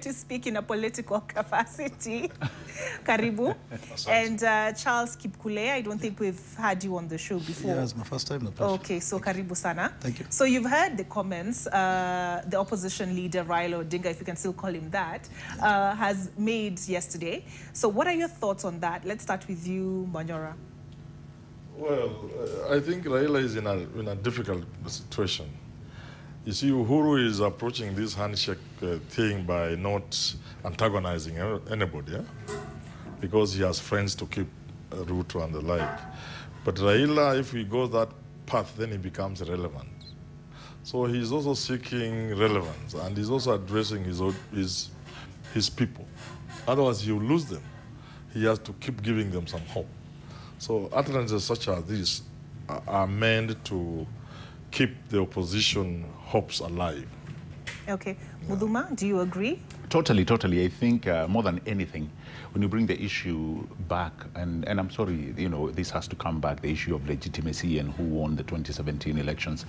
to speak in a political capacity. Karibu. And Charles Kipkulei, I don't think we've had you on the show before. Yeah, it's my first time. Okay, so Karibu sana. Thank you. So you've heard the comments the opposition leader, Raila Odinga, if you can still call him that, has made yesterday. So what are your thoughts on that? Let's start with you, Manyora. Well, I think Raila is in a difficult situation. You see, Uhuru is approaching this handshake thing by not antagonizing anybody, because he has friends to keep Ruto and the like. But Raila, if he goes that path, then he becomes irrelevant. So he's also seeking relevance, and he's also addressing his people. Otherwise, he'll lose them. He has to keep giving them some hope. So utterances such as these are meant to keep the opposition hopes alive. Okay. Muthuma, do you agree? Totally. I think more than anything, when you bring the issue back, and I'm sorry, you know, this has to come back, the issue of legitimacy and who won the 2017 elections,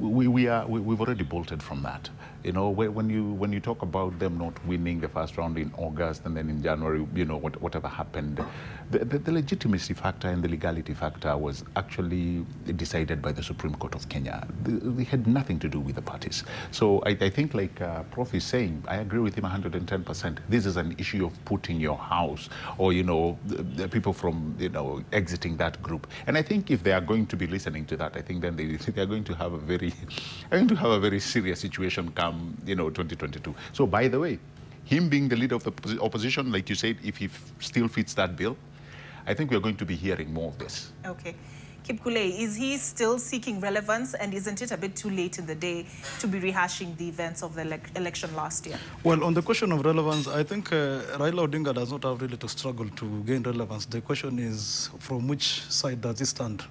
we've already bolted from that. You know, when you talk about them not winning the first round in August and then in January, you know, whatever happened, the legitimacy factor and the legality factor was actually decided by the Supreme Court of Kenya. They had nothing to do with the parties. So I think, like Prof is saying, I agree with him 110%. This is an issue of putting your house, or, you know, the people from, you know, exiting that group. And I think if they are going to be listening to that, I think then they are going to have a very serious situation come, you know, 2022. So, by the way, him being the leader of the opposition, like you said, if he still fits that bill, I think we're going to be hearing more of this. Okay. Kipkulei, is he still seeking relevance, and isn't it a bit too late in the day to be rehashing the events of the election last year? Well, on the question of relevance, I think Raila Odinga does not have really to struggle to gain relevance. The question is, from which side does he stand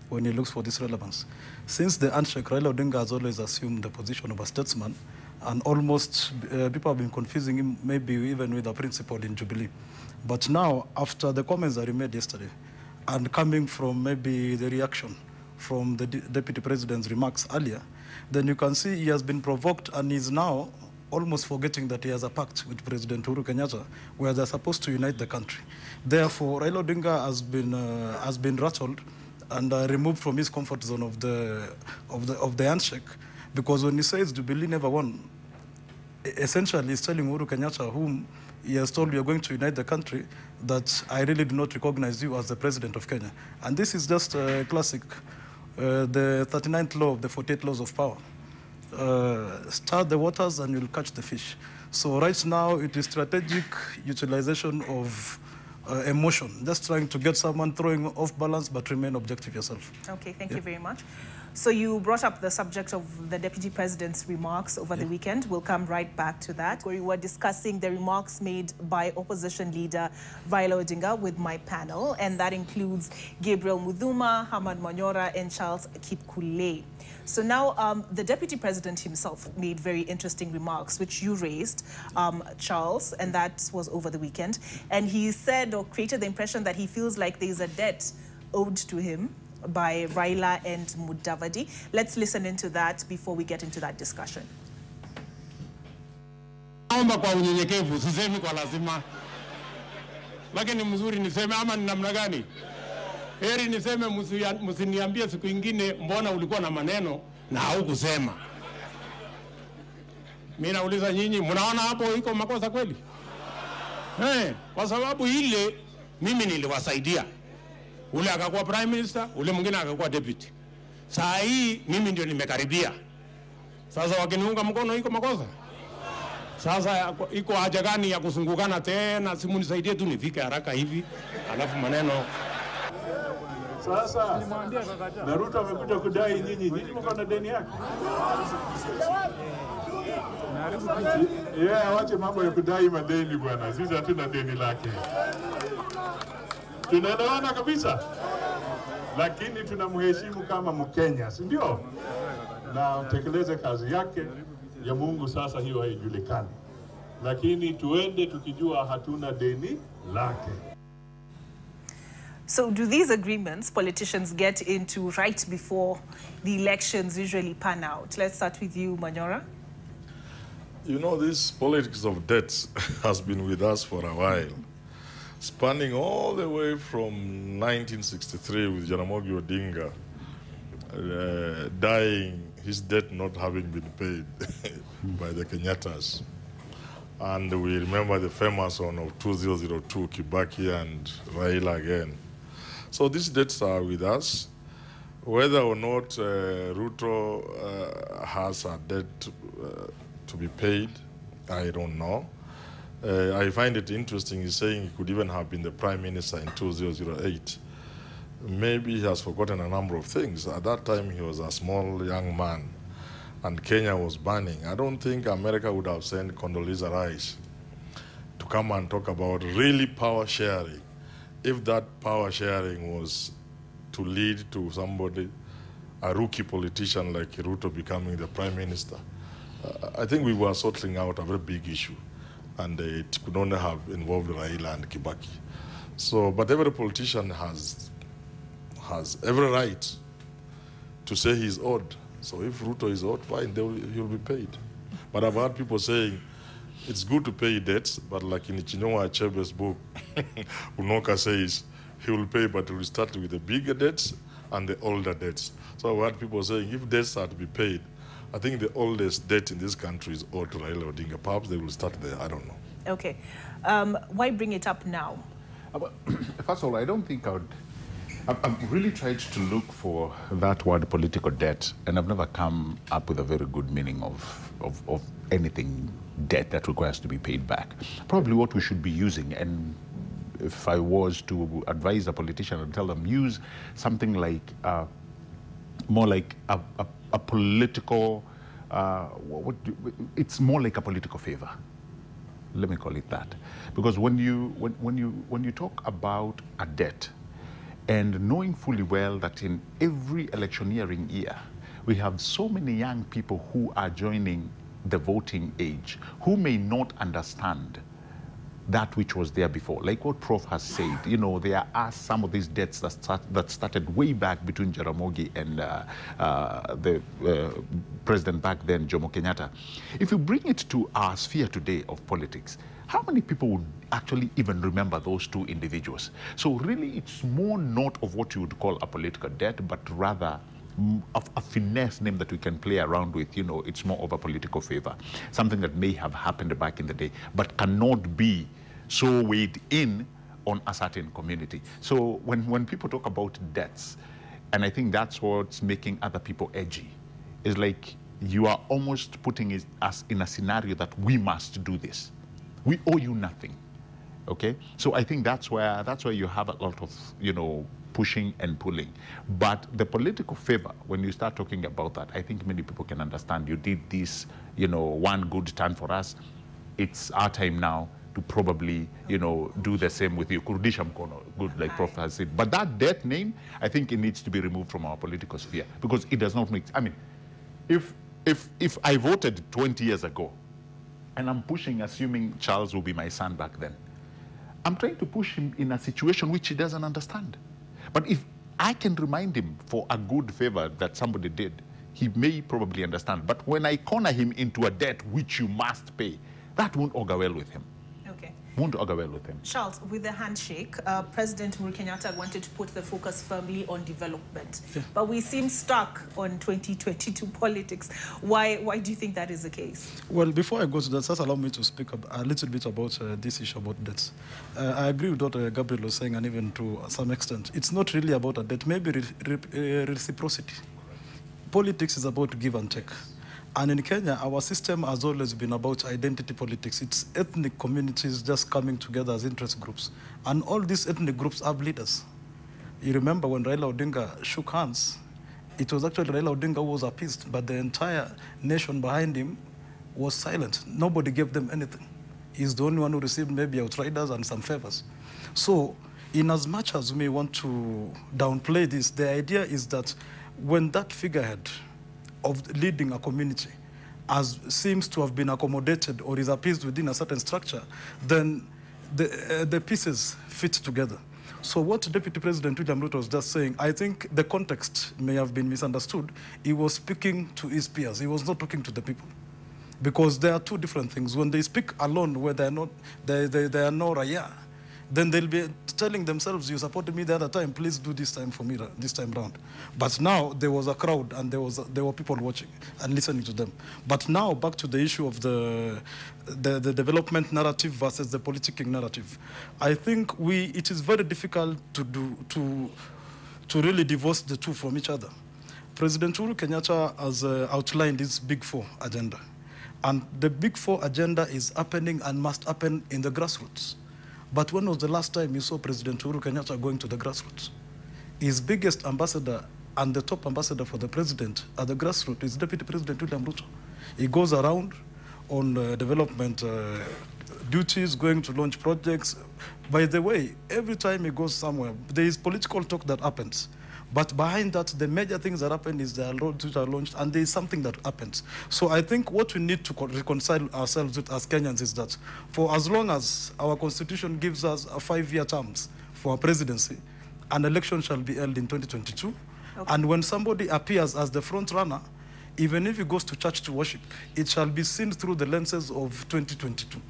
when he looks for this relevance? Since the handshake, Raila Odinga has always assumed the position of a statesman, and almost people have been confusing him, maybe even with a principal in Jubilee. But now, after the comments that he made yesterday, and coming from maybe the reaction from the Deputy President's remarks earlier, then you can see he has been provoked and is now almost forgetting that he has a pact with President Uhuru Kenyatta, where they're supposed to unite the country. Therefore, Raila Odinga has been rattled and removed from his comfort zone of the handshake, because when he says Jubilee never won, essentially he's telling Uhuru Kenyatta, whom he has told, we are going to unite the country, that I really do not recognize you as the president of Kenya. And this is just a classic, the 39th law of the 48 laws of power. Stir the waters and you'll catch the fish. So right now it is strategic utilization of emotion, just trying to get someone throwing off balance, but remain objective yourself. Okay, thank you very much. So you brought up the subject of the Deputy President's remarks over the weekend. We'll come right back to that. We were discussing the remarks made by opposition leader Raila Odinga with my panel, and that includes Gabriel Muthuma, Herman Manyora, and Charles Kipkulei. So now the Deputy President himself made very interesting remarks, which you raised, Charles, and that was over the weekend. And he said, or created the impression, that he feels like there's a debt owed to him by Raila and Mudavadi. Let's listen into that before we get into that discussion. Naomba kwa unyenyekevu, sisemi kwa lazima. Lakini mzuri niseme ama ni namna gani? Heri niseme msiniambie siku ingine mbona ulikuwa na maneno na haukusema. Mimi nauliza nyinyi, mnaona hapo iko makosa kweli? Kwa sababu ile mimi niliwasaidia. Ule akakuwa prime minister, ule mwingine akakuwa deputy. Saa hii mimi ndio nimekaribia. Sasa wakiniunga mkono iko makosa. Sasa iko haja gani ya kusungukana tena? Simu nisaidie tu nifike haraka hivi, alafu maneno. Sasa na Ruto amekuja kudai nyinyi mko na deni yake. Wache mambo ya kudai madeni bwana. Sisi hatuna deni lake. Tunaelewana kabisa, lakini tunamheshimu kama Mkenya, si ndio? Na tekeleze kazi yake ya Mungu. Sasa hiyo haijulikani, lakini tuende tukijua hatuna deni lake. So do these agreements politicians get into right before the elections usually pan out? Let's start with you, Manyora. You know, this politics of debts has been with us for a while, spanning all the way from 1963 with Jaramogi Odinga dying, his debt not having been paid by the Kenyattas. And we remember the famous one of 2002, Kibaki and Raila again. So these debts are with us. Whether or not Ruto has a debt to be paid, I don't know. I find it interesting, he's saying he could even have been the Prime Minister in 2008. Maybe he has forgotten a number of things. At that time, he was a small young man, and Kenya was burning. I don't think America would have sent Condoleezza Rice to come and talk about really power sharing, if that power sharing was to lead to somebody, a rookie politician like Ruto becoming the Prime Minister. I think we were sorting out a very big issue, and it could only have involved Raila and Kibaki. So, but every politician has every right to say he's owed. So if Ruto is owed, fine, he'll be paid. But I've heard people saying it's good to pay debts, but like in Chinua Achebe's book, Unoka says he will pay, but he will start with the bigger debts and the older debts. So I've heard people saying if debts are to be paid, I think the oldest debt in this country is owed to Raila Odinga. Perhaps they will start there, I don't know. Okay. Why bring it up now? First of all, I don't think I've really tried to look for that word political debt, and I've never come up with a very good meaning of anything debt that requires to be paid back. Probably what we should be using, and if I was to advise a politician, I'd tell them use something like, more like a political, it's more like a political favor. Let me call it that. Because when you talk about a debt, and knowing fully well that in every electioneering year, we have so many young people who are joining the voting age, who may not understand that which was there before. Like what Prof has said, you know, there are some of these debts that started way back between Jaramogi and the president back then, Jomo Kenyatta. If you bring it to our sphere today of politics, how many people would actually even remember those two individuals? So really, it's more not of what you would call a political debt, but rather a finesse name that we can play around with. You know, it's more of a political favor, something that may have happened back in the day, but cannot be so weighed in on a certain community. So when people talk about debts, and I think that's what's making other people edgy, is like you are almost putting us in a scenario that we must do this. We owe you nothing, okay? So I think that's where you have a lot of, you know, pushing and pulling. But the political favor, when you start talking about that, I think many people can understand you did this, you know, one good turn for us. It's our time now to probably, you know, do the same with you. Kurudisha mkono, good, like Prof has said. But that death name, I think it needs to be removed from our political sphere because it does not make, I mean, if I voted 20 years ago, and I'm pushing, assuming Charles will be my son back then, I'm trying to push him in a situation which he doesn't understand. But if I can remind him for a good favor that somebody did, he may probably understand. But when I corner him into a debt which you must pay, that won't augur well with him. Okay. Won't augur well with him. Charles, with the handshake, President Uhuru Kenyatta wanted to put the focus firmly on development. Yeah. But we seem stuck on 2022 politics. Why do you think that is the case? Well, before I go to that, just allow me to speak a little bit about this issue about debts. I agree with what Gabriel was saying, and even to some extent. It's not really about a debt, maybe reciprocity. Politics is about give and take. And in Kenya, our system has always been about identity politics. It's ethnic communities just coming together as interest groups. And all these ethnic groups have leaders. You remember when Raila Odinga shook hands, it was actually Raila Odinga who was appeased, but the entire nation behind him was silent. Nobody gave them anything. He's the only one who received maybe outriders and some favors. So in as much as we may want to downplay this, the idea is that when that figurehead of leading a community as seems to have been accommodated or is appeased within a certain structure, then the pieces fit together. So what Deputy President William Ruto was just saying, I think the context may have been misunderstood. He was speaking to his peers. He was not talking to the people. because there are two different things. When they speak alone, where they are no Raila, then they'll be telling themselves, you supported me the other time, please do this time for me, this time round. But now there was a crowd and there were people watching and listening to them. But now back to the issue of the development narrative versus the politicking narrative. I think it is very difficult to really divorce the two from each other. President Uhuru Kenyatta has outlined his Big Four agenda. And the Big Four agenda is happening and must happen in the grassroots. But when was the last time you saw President Uhuru Kenyatta going to the grassroots? His biggest ambassador and the top ambassador for the president at the grassroots is Deputy President William Ruto. He goes around on development duties, going to launch projects. By the way, every time he goes somewhere, there is political talk that happens. But behind that, the major things that happen is there are roads which are launched, and there is something that happens. So I think what we need to reconcile ourselves with as Kenyans is that for as long as our constitution gives us a 5-year terms for our presidency, an election shall be held in 2022. Okay. And when somebody appears as the front runner, even if he goes to church to worship, it shall be seen through the lenses of 2022.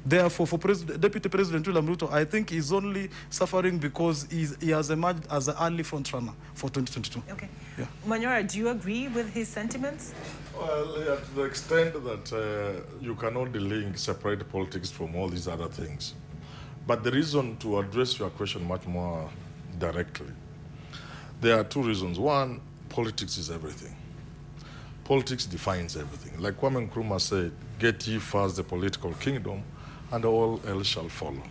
Therefore, for Deputy President William Ruto, I think he's only suffering because he has emerged as an early front runner for 2022. Okay. Yeah. Manyora, do you agree with his sentiments? Well, yeah, to the extent that you cannot delink separate politics from all these other things. But the reason to address your question much more directly, there are two reasons. One, politics is everything. Politics defines everything. Like Kwame Nkrumah said, get ye first the political kingdom, and all else shall follow.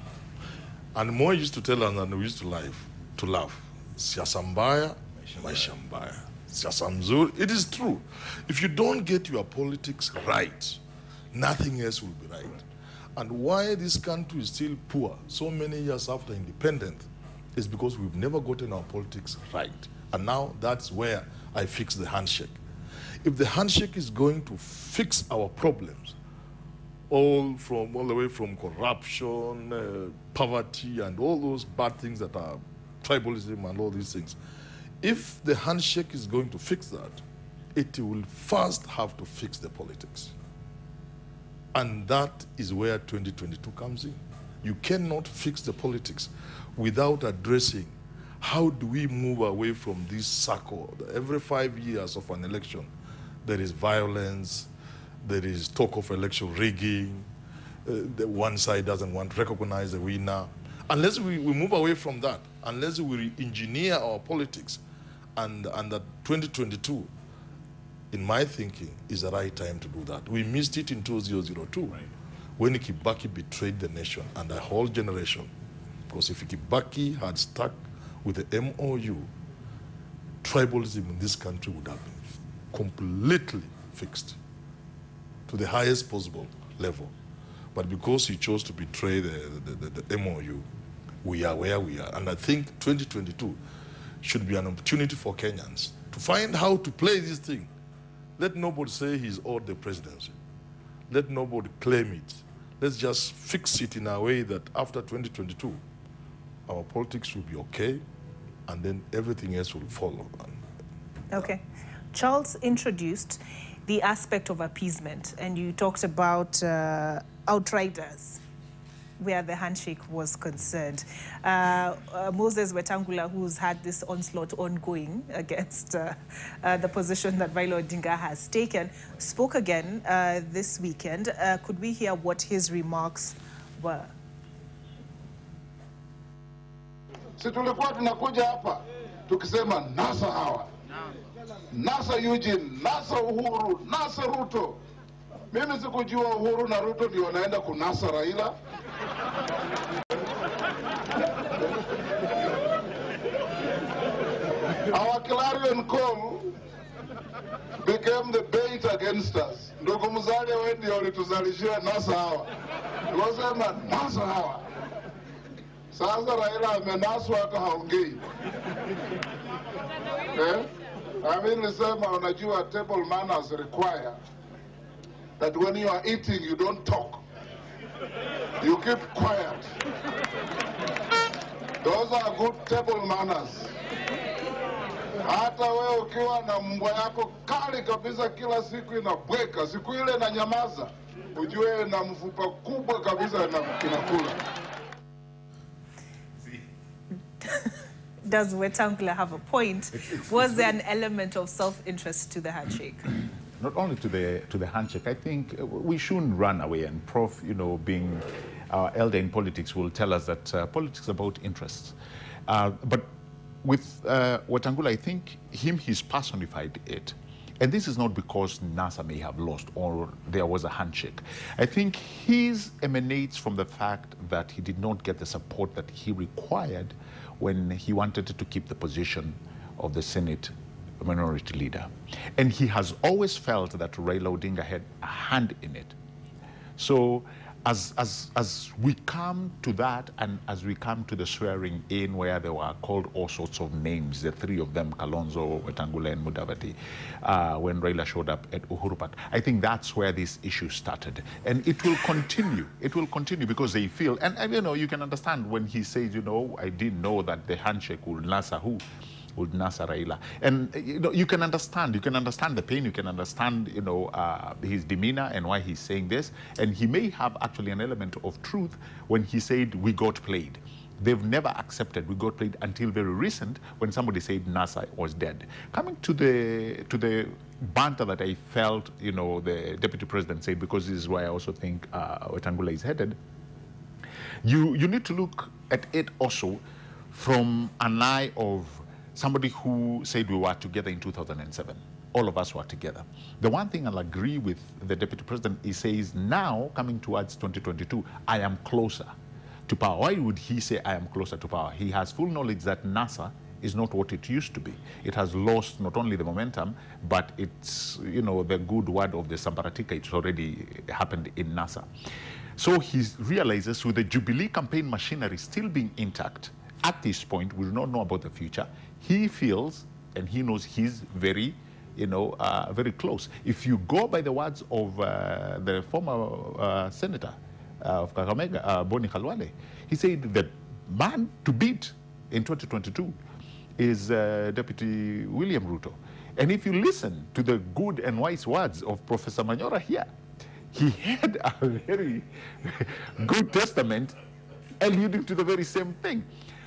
And more used to tell us than we used to laugh. Siasa mbaya, maisha mbaya. Siasa mzuri. It is true. If you don't get your politics right, nothing else will be right. And why this country is still poor so many years after independence is because we've never gotten our politics right. And now that's where I fix the handshake. If the handshake is going to fix our problems, all the way from corruption, poverty, and all those bad things that are tribalism and all these things. If the handshake is going to fix that, it will first have to fix the politics. And that is where 2022 comes in. You cannot fix the politics without addressing how do we move away from this circle. Every 5 years of an election, there is violence, there is talk of election rigging, the one side doesn't want to recognize the winner. Unless we move away from that, unless we engineer our politics, and that 2022, in my thinking, is the right time to do that. We missed it in 2002, right, when Kibaki betrayed the nation and a whole generation. Because if Kibaki had stuck with the MOU, tribalism in this country would have been completely fixed to the highest possible level. But because he chose to betray the MOU, we are where we are. And I think 2022 should be an opportunity for Kenyans to find how to play this thing. Let nobody say he's owed the presidency. Let nobody claim it. Let's just fix it in a way that after 2022, our politics will be okay, and then everything else will follow. Okay. Charles introduced the aspect of appeasement, and you talked about outriders where the handshake was concerned. Moses Wetangula, who's had this onslaught ongoing against the position that Raila Odinga has taken, spoke again this weekend. Could we hear what his remarks were? Si tulikuwa tunakuja hapa tukisema nasa hawa, nasa Eugene, nasa Uhuru, nasa Ruto. Mimi sikujua Uhuru na Ruto ndio wanaenda kunasa Raila. Our clarion call became the bait against us. Ndugu Musalia wewe ndio ulituzalishia nasa hawa. Tukasema nasa hawa. Sasa Raila amenaswa hata haongei. Nilisema unajua table manners require that when you are eating you don't talk. You keep quiet. Those are good table manners. Hata wewe ukiwa na mbwa yako kali kabisa kila siku inabweka, siku ile na nyamaza, ujue na mfupa kubwa kabisa inakula. Does Wetangula have a point? Was there an element of self-interest to the handshake? Not only to the handshake, I think we shouldn't run away. And Prof, being our elder in politics, will tell us that politics is about interests. But with Wetangula, I think he's personified it. And this is not because NASA may have lost or there was a handshake. I think his emanates from the fact that he did not get the support that he required when he wanted to keep the position of the Senate minority leader. And he has always felt that Raila Odinga had a hand in it. So as we come to that, and as we come to the swearing in where they were called all sorts of names, the three of them, Kalonzo, Wetangula, and Mudavadi, when Raila showed up at Uhuru Park, I think that's where this issue started. And it will continue. It will continue because they feel, and you can understand when he says, I didn't know that the handshake would NASA who? Would NASA Raila. And you can understand the pain, you can understand his demeanor and why he's saying this. And he may have actually an element of truth when he said we got played. They've never accepted we got played until very recent when somebody said NASA was dead. Coming to the banter that I felt the deputy president said, because this is why I also think Wetangula is headed, you need to look at it also from an eye of somebody who said we were together in 2007. All of us were together. The one thing I'll agree with the deputy president, he says now, coming towards 2022, I am closer to power. Why would he say I am closer to power? He has full knowledge that NASA is not what it used to be. It has lost not only the momentum, but it's, the good word of the Sambaratika, it's already happened in NASA. So he realizes with the Jubilee campaign machinery still being intact, at this point, we do not know about the future. He feels, and he knows he's very, very close. If you go by the words of the former senator of Kakamega, Boni Khalwale, he said the man to beat in 2022 is Deputy William Ruto. And if you listen to the good and wise words of Professor Manyora here, he had a very good testament alluding to the very same thing.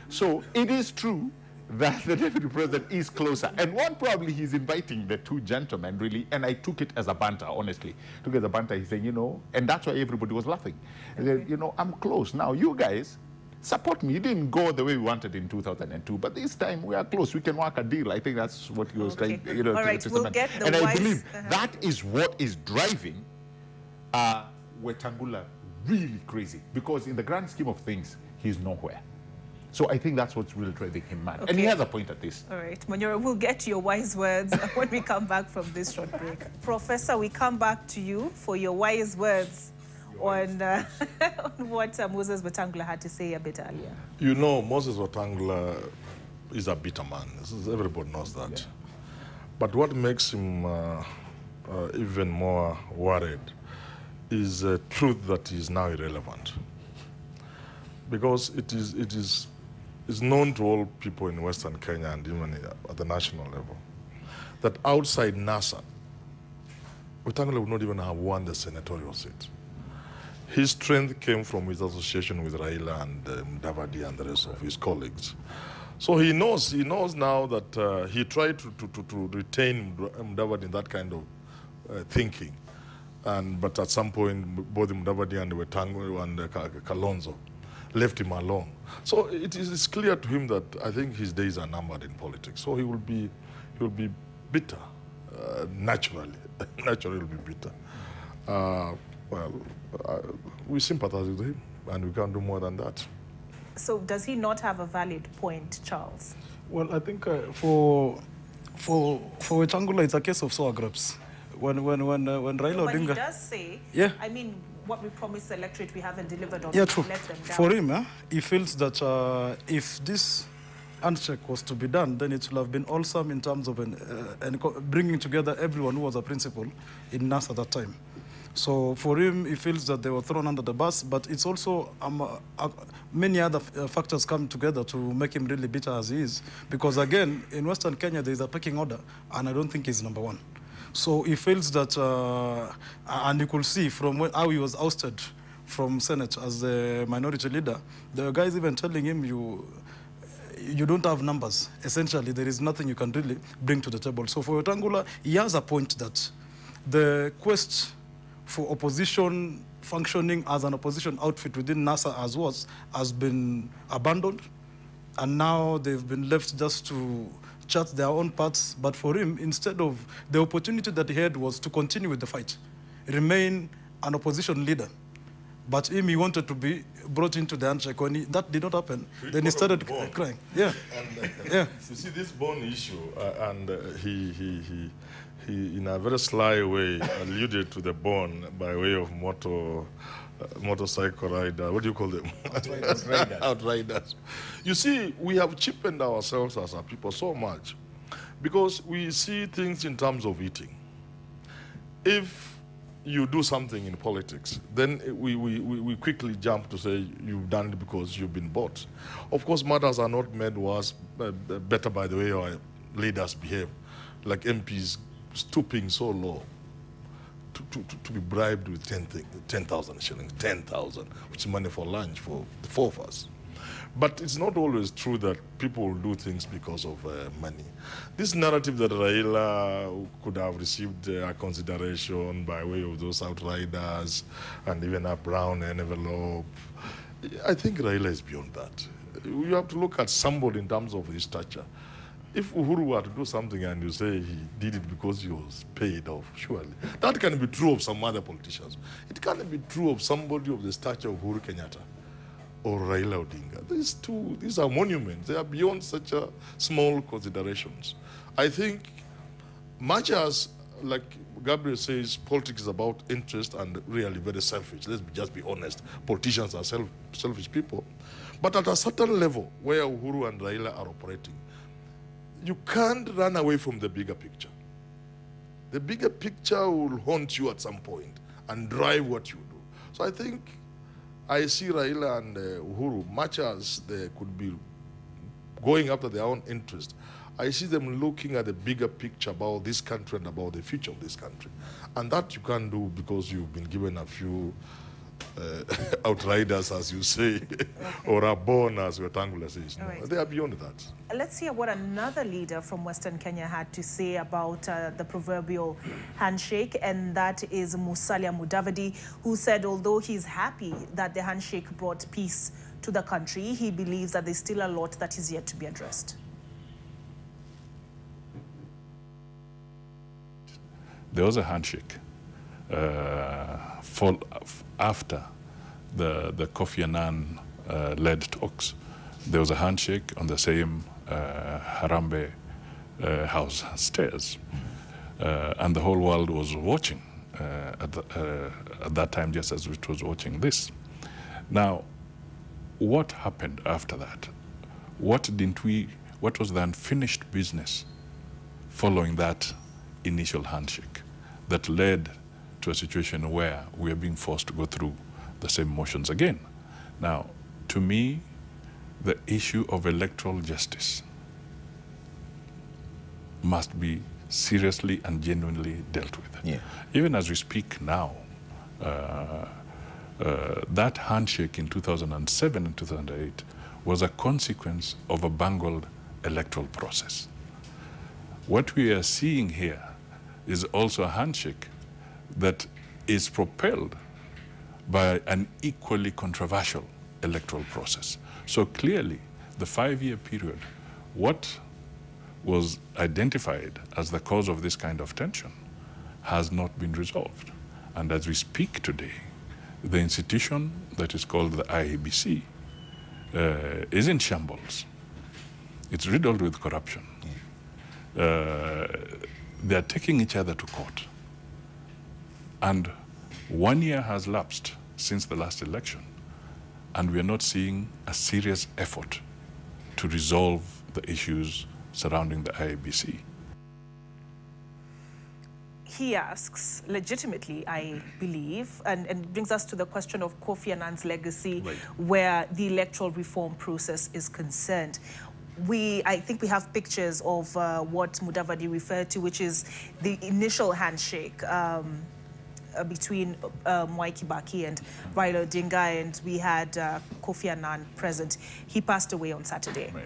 So it is true that the deputy president is closer. And one probably he's inviting the two gentlemen, really, and I took it as a banter, honestly. Took it as a banter, he's saying, and that's why everybody was laughing. And then, I'm close. Now, you guys, support me. You didn't go the way we wanted in 2002, but this time we are close. We can work a deal. I think that's what he was trying, All right, to we'll get the And wise... I believe that is what is driving Wetangula really crazy, because in the grand scheme of things, he's nowhere. So I think that's what's really driving him mad. Okay. And he has a point at this. All right, Manyora, we'll get your wise words when we come back from this short break. Professor, we come back to you for your wise words on what Moses Wetangula had to say a bit earlier. Moses Wetangula is a bitter man. Everybody knows that. Yeah. But what makes him even more worried is a truth that is now irrelevant. Because it's known to all people in Western Kenya and even at the national level that outside NASA, Wetangula would not even have won the senatorial seat. His strength came from his association with Raila and Mudavadi and the rest of his colleagues. So he knows now that he tried to retain Mudavadi in that kind of thinking. But at some point, both Mudavadi and Wetangula and Kalonzo left him alone. So it's clear to him that I think his days are numbered in politics. So he will be bitter, naturally. Naturally, he'll be bitter. We sympathize with him, and we can't do more than that. So does he not have a valid point, Charles? Well, I think for Wetangula, it's a case of sour grapes. When Raila Odinga... But he does say, yeah. I mean, what we promised the electorate we haven't delivered on. Yeah, true. Let them down. For him, he feels that if this handshake was to be done, then it will have been awesome in terms of bringing together everyone who was a principal in NASA at that time. So for him, he feels that they were thrown under the bus, but it's also many other factors come together to make him really bitter as he is. Because again, in Western Kenya, there is a pecking order, and I don't think he's number one. So he feels that, and you could see from how he was ousted from Senate as the minority leader, there were guys even telling him, you don't have numbers. Essentially, there is nothing you can really bring to the table. So for Wetangula, he has a point that the quest for opposition functioning as an opposition outfit within NASA has been abandoned, and now they've been left just to chart their own paths. But for him, instead of the opportunity that he had was to continue with the fight, remain an opposition leader. But him, he wanted to be brought into the handshake. When that did not happen, then he started crying. Yeah. And, yeah. You see this bond issue, and he, in a very sly way, alluded to the bond by way of motorcycle rider. What do you call them? Outriders. Outriders. You see, we have cheapened ourselves as a people so much because we see things in terms of eating. If you do something in politics, then we quickly jump to say you've done it because you've been bought. Of course, matters are not made worse, better by the way our leaders behave, like MPs stooping so low to be bribed with 10,000 shillings, 10,000, which is money for lunch for the four of us. But it's not always true that people will do things because of money. This narrative that Raila could have received a consideration by way of those outriders and even a brown envelope, I think Raila is beyond that. You have to look at somebody in terms of his stature. If Uhuru were to do something and you say he did it because he was paid off, surely. That can be true of some other politicians. It can't be true of somebody of the stature of Uhuru Kenyatta or Raila Odinga. These are monuments. They are beyond such a small considerations. I think much as, like Gabriel says, politics is about interest and really very selfish. Let's just be honest. Politicians are selfish people. But at a certain level where Uhuru and Raila are operating, you can't run away from the bigger picture. The bigger picture will haunt you at some point and drive what you do. So I think I see Raila and Uhuru, much as they could be going after their own interest, I see them looking at the bigger picture about this country and about the future of this country. And that you can't do because you've been given a few outriders, as you say, or are born, as Wetangula says. No, right. They are beyond that. Let's hear what another leader from Western Kenya had to say about the proverbial handshake, and that is Musalia Mudavadi, who said although he's happy that the handshake brought peace to the country, he believes that there's still a lot that is yet to be addressed. There was a handshake after the Kofi Annan led talks. There was a handshake on the same Harambee House stairs, and the whole world was watching at that time, just as it was watching this. Now, what happened after that? What was the unfinished business following that initial handshake that led to a situation where we are being forced to go through the same motions again? Now, to me, the issue of electoral justice must be seriously and genuinely dealt with. Yeah. Even as we speak now, that handshake in 2007 and 2008 was a consequence of a bungled electoral process. What we are seeing here is also a handshake that is propelled by an equally controversial electoral process. So clearly, the 5-year period, what was identified as the cause of this kind of tension has not been resolved. And as we speak today, the institution that is called the IEBC is in shambles. It's riddled with corruption. They are taking each other to court. And 1 year has lapsed since the last election, and we are not seeing a serious effort to resolve the issues surrounding the IEBC. he asks, legitimately, I believe, and brings us to the question of Kofi Annan's legacy, Right. where the electoral reform process is concerned. I think we have pictures of what Mudavadi referred to, which is the initial handshake between Mwai Kibaki and Raila Odinga, and we had Kofi Annan present. He passed away on Saturday. Right.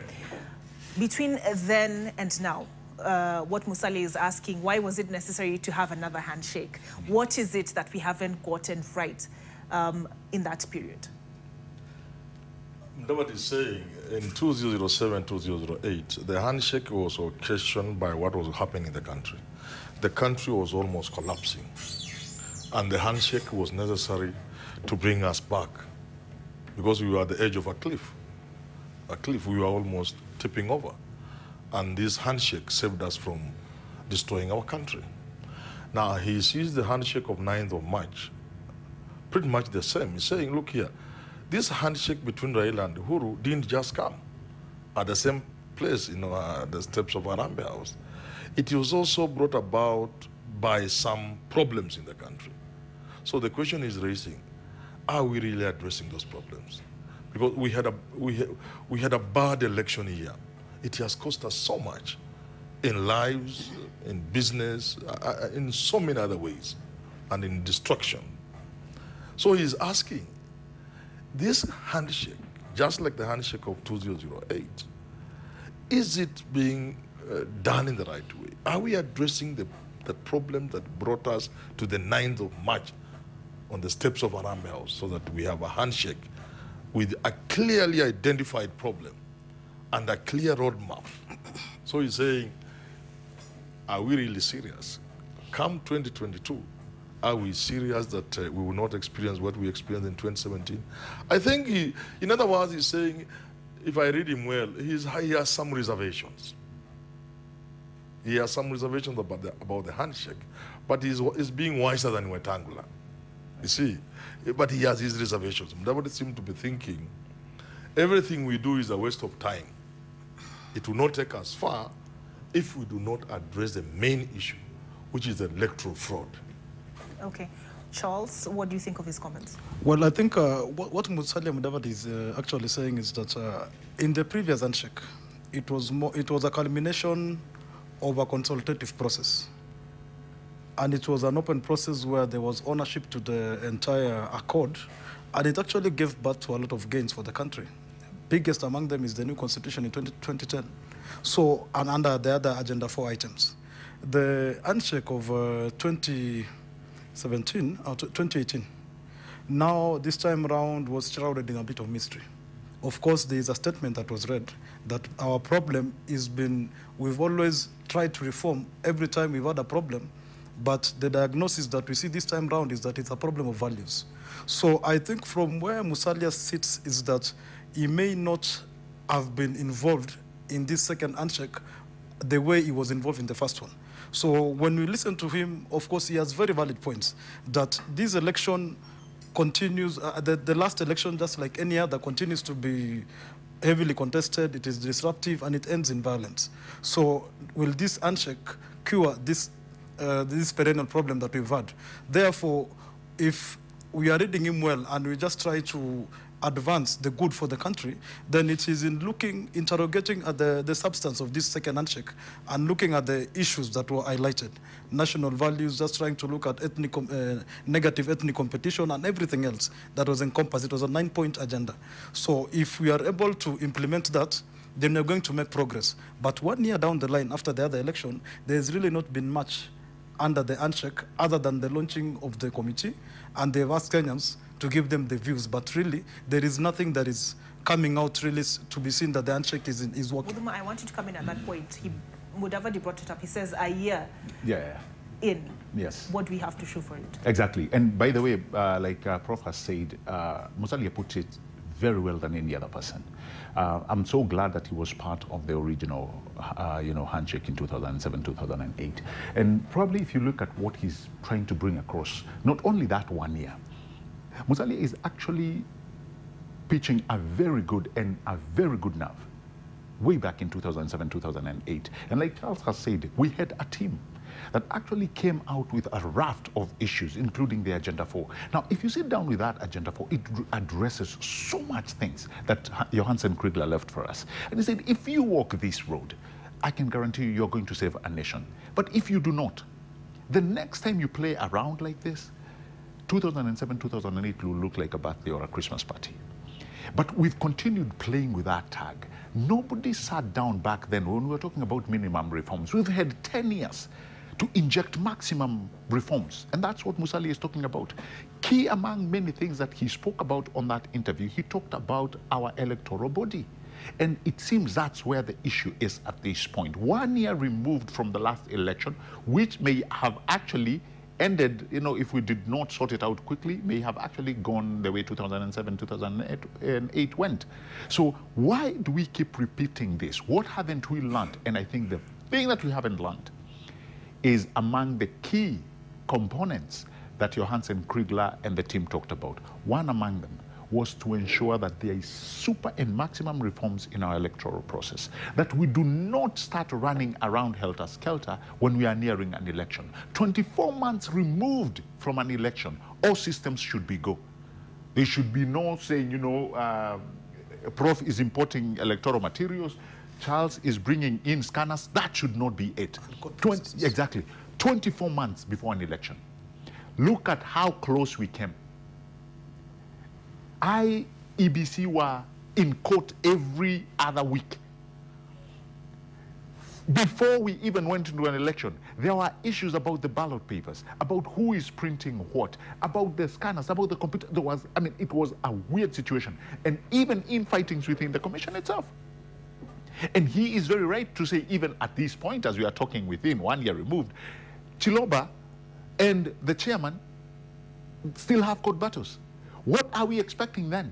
Between then and now, what Musalia is asking, why was it necessary to have another handshake? What is it that we haven't gotten right in that period? Mudavadi is saying in 2007, 2008, the handshake was occasioned by what was happening in the country. The country was almost collapsing. And the handshake was necessary to bring us back because we were at the edge of a cliff. We were almost tipping over. And this handshake saved us from destroying our country. Now, he sees the handshake of 9th of March, pretty much the same. He's saying, look here, this handshake between Raila and Uhuru didn't just come at the same place, the steps of Harambee House. It was also brought about by some problems in the country. So the question is raising, are we really addressing those problems? Because we had a bad election year. It has cost us so much in lives, in business, in so many other ways, and in destruction. So he's asking, this handshake, just like the handshake of 2008, is it being done in the right way? Are we addressing the problem that brought us to the 9th of March on the steps of Harambee House, so that we have a handshake with a clearly identified problem and a clear roadmap? So he's saying, are we really serious? Come 2022, are we serious that we will not experience what we experienced in 2017? I think, in other words, he's saying, if I read him well, he has some reservations. He has some reservations about the handshake, but he's being wiser than Wetangula. You see, but he has his reservations. Mudavadi seems to be thinking, everything we do is a waste of time. It will not take us far if we do not address the main issue, which is the electoral fraud. Okay. Charles, what do you think of his comments? Well, I think what Musalia Mudavadi is actually saying is that in the previous handshake, it was a culmination of a consultative process. And it was an open process where there was ownership to the entire accord, and it actually gave birth to a lot of gains for the country. Biggest among them is the new constitution in 2010. So, and under the other Agenda 4 items. The handshake of 2017, or 2018, now this time around was shrouded in a bit of mystery. Of course, there is a statement that was read that our problem we've always tried to reform every time we've had a problem, but the diagnosis that we see this time around is that it's a problem of values. So I think from where Musalia sits is that he may not have been involved in this second handshake the way he was involved in the first one. So when we listen to him, of course, he has very valid points that this election continues, the last election, just like any other, continues to be heavily contested, it is disruptive, and it ends in violence. So will this handshake cure this perennial problem that we've had? Therefore, if we are reading him well and we just try to advance the good for the country, then it is in interrogating at the substance of this second handshake and looking at the issues that were highlighted. National values, just trying to look at negative ethnic competition and everything else that was encompassed. It was a 9-point agenda. So if we are able to implement that, then we're going to make progress. But 1 year down the line after the other election, there's really not been much under the handshake other than the launching of the committee, and they've asked Kenyans to give them the views, but really there is nothing that is coming out really to be seen that the handshake is working. Muthuma, I want you to come in at that point. Mudavadi brought it up. He says a year in. Yes. What do we have to show for it? Exactly. And by the way, like Prof has said, Musalia put it very well than any other person. I'm so glad that he was part of the original, handshake in 2007, 2008. And probably if you look at what he's trying to bring across, not only that 1 year, Musalia is actually pitching a very good nerve way back in 2007, 2008. And like Charles has said, we had a team. that actually came out with a raft of issues, including the Agenda 4. Now, if you sit down with that Agenda 4, it addresses so much things that Johansen Kriegler left for us. And he said, if you walk this road, I can guarantee you you're going to save a nation. But if you do not, the next time you play around like this, 2007, 2008 will look like a birthday or a Christmas party. But we've continued playing with that tag. Nobody sat down back then when we were talking about minimum reforms. We've had 10 years to inject maximum reforms. And that's what Musalia is talking about. Key among many things that he spoke about on that interview, he talked about our electoral body. And it seems that's where the issue is at this point. 1 year removed from the last election, which may have actually ended, if we did not sort it out quickly, may have actually gone the way 2007, 2008 went. So why do we keep repeating this? What haven't we learned? And I think the thing that we haven't learned is among the key components that Johansen Kriegler and the team talked about. One among them was to ensure that there is super and maximum reforms in our electoral process, that we do not start running around helter-skelter when we are nearing an election. 24 months removed from an election, all systems should be go. There should be no saying, Prof is importing electoral materials, Charles is bringing in scanners. That should not be it. Exactly. 24 months before an election. Look at how close we came. IEBC were in court every other week. Before we even went into an election, there were issues about the ballot papers, about who is printing what, about the scanners, about the computer. It was a weird situation. And even infightings within the commission itself. And he is very right to say, even at this point, as we are talking within 1 year removed, Chiloba and the chairman still have court battles. What are we expecting then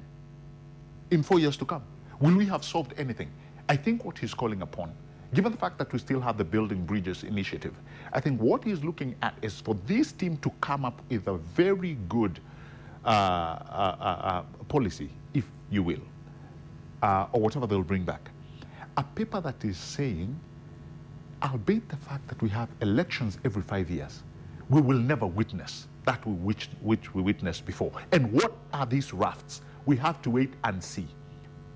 in 4 years to come? Will we have solved anything? I think what he's calling upon, given the fact that we still have the Building Bridges initiative, I think what he's looking at is for this team to come up with a very good policy, if you will, or whatever they'll bring back. A paper that is saying, albeit the fact that we have elections every 5 years, we will never witness that which we witnessed before. And what are these rafts? We have to wait and see.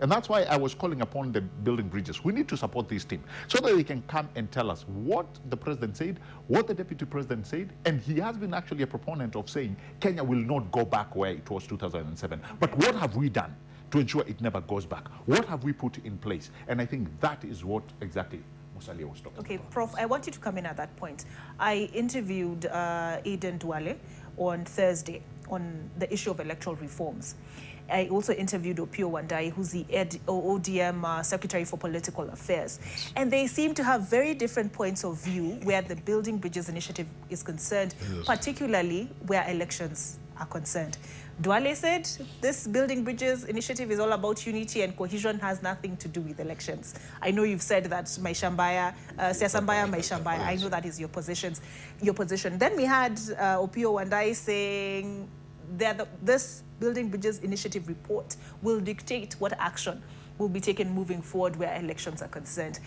And that's why I was calling upon the Building Bridges. We need to support this team so that they can come and tell us what the president said, what the deputy president said, and he has been actually a proponent of saying Kenya will not go back where it was 2007. But what have we done to ensure it never goes back? What have we put in place? And I think that is what exactly Musalia was talking about. Okay, Prof, I want you to come in at that point. I interviewed Aiden Duale on Thursday on the issue of electoral reforms. I also interviewed Opio Wandai, who's the ODM Secretary for Political Affairs. And they seem to have very different points of view where the Building Bridges initiative is concerned, particularly where elections are concerned. Duale said this Building Bridges initiative is all about unity and cohesion, has nothing to do with elections. I know you've said that Maishambaya, Siasambaya, Maishambaya. I know that is your position. Then we had Opio Wandai saying that this Building Bridges initiative report will dictate what action will be taken moving forward where elections are concerned.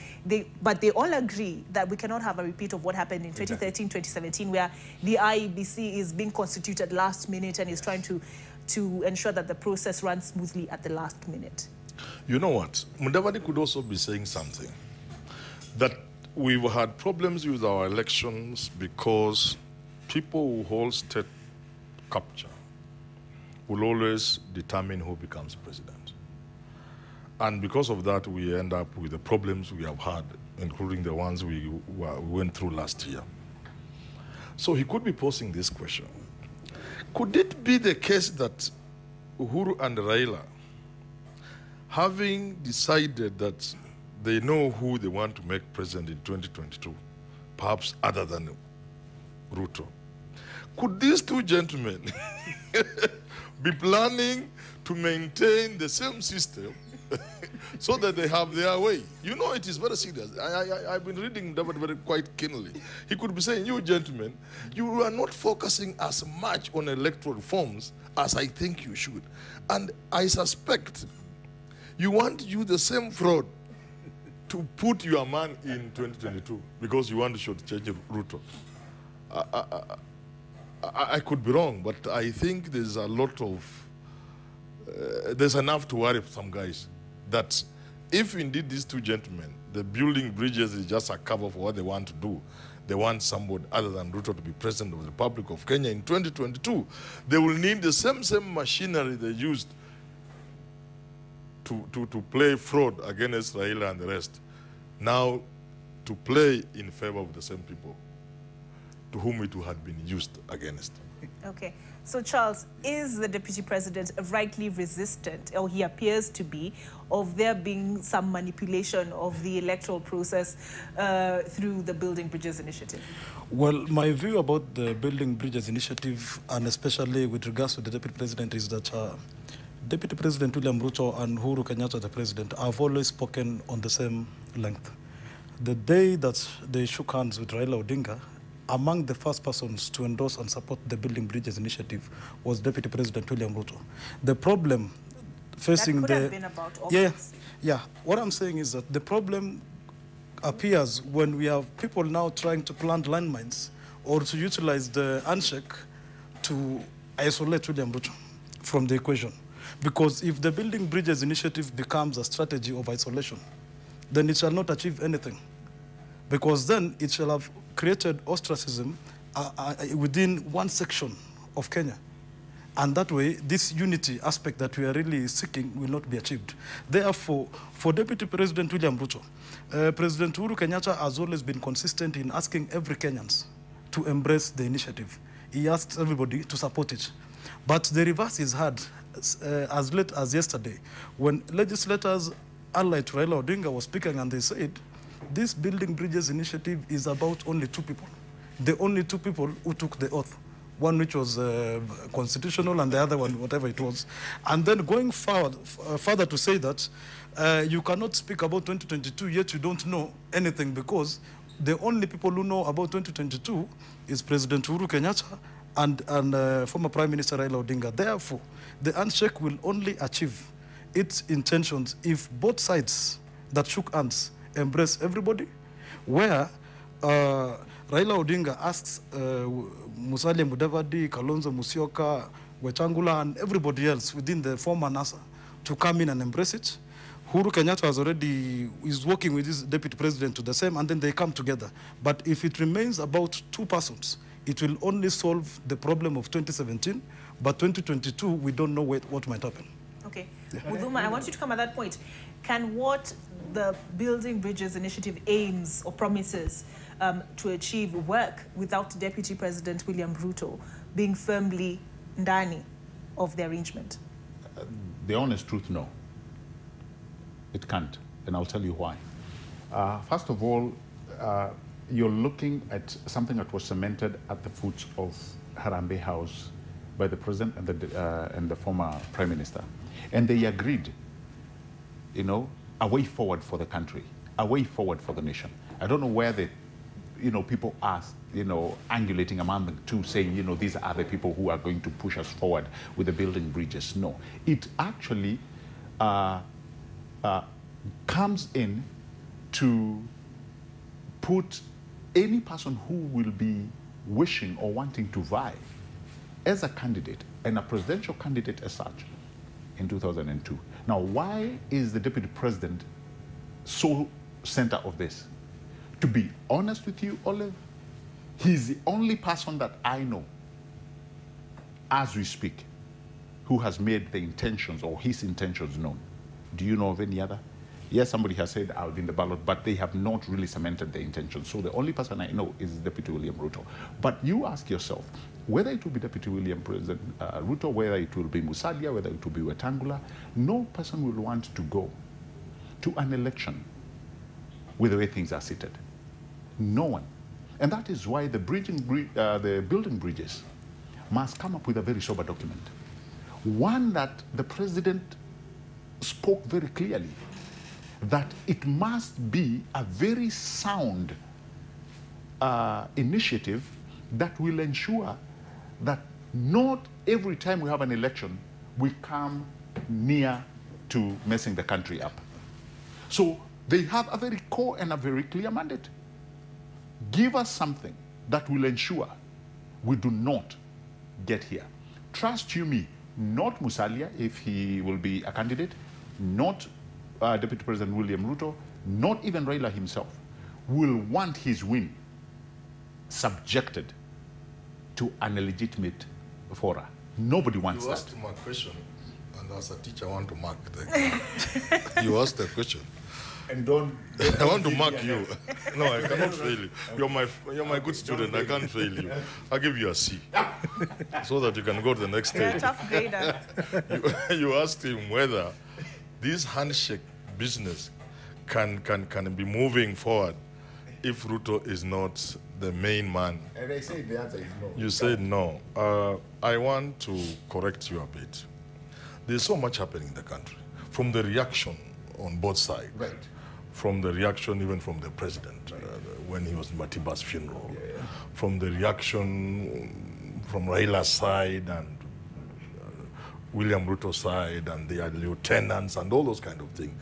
But they all agree that we cannot have a repeat of what happened in 2013, 2017, where the IEBC is being constituted last minute and is trying to ensure that the process runs smoothly at the last minute. You know what? Mudavadi could also be saying something. That we've had problems with our elections because people who hold state capture will always determine who becomes president. And because of that, we end up with the problems we have had, including the ones we went through last year. So he could be posing this question. Could it be the case that Uhuru and Raila, having decided that they know who they want to make president in 2022, perhaps other than Ruto, could these two gentlemen be planning to maintain the same system so that they have their way? You know, it is very serious. I've been reading David very quite keenly. He could be saying, you gentlemen, you are not focusing as much on electoral reforms as I think you should. And I suspect you want to use the same fraud to put your man in 2022 because you want to shortchange Ruto. I could be wrong, but I think there's a lot of, there's enough to worry some guys that if indeed these two gentlemen, the building bridges is just a cover for what they want to do, they want somebody other than Ruto to be president of the Republic of Kenya in 2022, they will need the same machinery they used to play fraud against Raila and the rest, now to play in favor of the same people to whom it had been used against. Okay. So, Charles, is the Deputy President rightly resistant, or he appears to be, of there being some manipulation of the electoral process through the Building Bridges Initiative? Well, my view about the Building Bridges Initiative, and especially with regards to the Deputy President, is that Deputy President William Ruto and Uhuru Kenyatta, the President, have always spoken on the same length. The day that they shook hands with Raila Odinga, among the first persons to endorse and support the Building Bridges Initiative was Deputy President William Ruto. The problem facing that could have been about yeah. What I'm saying is that the problem appears when we have people now trying to plant landmines or to utilize the handshake to isolate William Ruto from the equation. Because if the Building Bridges Initiative becomes a strategy of isolation, then it shall not achieve anything. Because then it shall have created ostracism within one section of Kenya. And that way, this unity aspect that we are really seeking will not be achieved. Therefore, for Deputy President William Ruto, President Uhuru Kenyatta has always been consistent in asking every Kenyan to embrace the initiative. He asks everybody to support it. But the reverse is hard as late as yesterday, when legislators allied to Raila Odinga was speaking and they said, this Building Bridges Initiative is about only two people. The only two people who took the oath. One which was constitutional and the other one, whatever it was. And then going forward, further to say that you cannot speak about 2022 yet you don't know anything, because the only people who know about 2022 is President Uhuru Kenyatta and former Prime Minister Raila Odinga. Therefore, the handshake will only achieve its intentions if both sides that shook hands embrace everybody, where Raila Odinga asks Musalia Mudavadi, Kalonzo Musyoka, Wetangula, and everybody else within the former NASA to come in and embrace it. Uhuru Kenyatta is working with his Deputy President to the same, and then they come together. But if it remains about two persons, it will only solve the problem of 2017, but 2022, we don't know what might happen. Okay. Yeah. Muthuma, I want you to come at that point. Can what the Building Bridges Initiative aims or promises to achieve work without Deputy President William Ruto being firmly ndani of the arrangement? The honest truth, no. It can't, and I'll tell you why. First of all, you're looking at something that was cemented at the foot of Harambee House by the President and the former Prime Minister. And they agreed, you know, a way forward for the country, a way forward for the nation. I don't know where the, people are, angulating among the two, saying, these are the people who are going to push us forward with the building bridges. No, it actually comes in to put any person who will be wishing or wanting to vie as a candidate and a presidential candidate as such in 2002. Now, why is the Deputy President so center of this? To be honest with you, Olive, he's the only person that I know, as we speak, who has made the intentions or his intentions known. Do you know of any other? Yes, somebody has said out in the ballot, but they have not really cemented the intentions. So the only person I know is Deputy William Ruto. But you ask yourself, whether it will be Deputy William President Ruto, whether it will be Musalia, whether it will be Wetangula, no person will want to go to an election with the way things are seated. No one. And that is why the building bridges must come up with a very sober document. One that the President spoke very clearly, that it must be a very sound initiative that will ensure that not every time we have an election, we come near to messing the country up. So they have a very core and a very clear mandate. Give us something that will ensure we do not get here. Trust you me, not Musalia, if he will be a candidate, not Deputy President William Ruto, not even Raila himself, will want his win subjected to an illegitimate fora. Nobody wants that. You asked him a question, and as a teacher, I want to mark the You asked the question. And don't I want to mark you. No, I cannot fail you. You're my good student. I can't fail you. I'll give you a C, so that you can go to the next You're a stage. tough grader. You asked him whether this handshake business can be moving forward if Ruto is not the main man. And I say the answer is no. You said no. I want to correct you a bit. There's so much happening in the country, from the reaction on both sides. Right. From the reaction even from the president when he was in Matiba's funeral, from the reaction from Raila's side and William Ruto's side and the lieutenants and all those kind of things.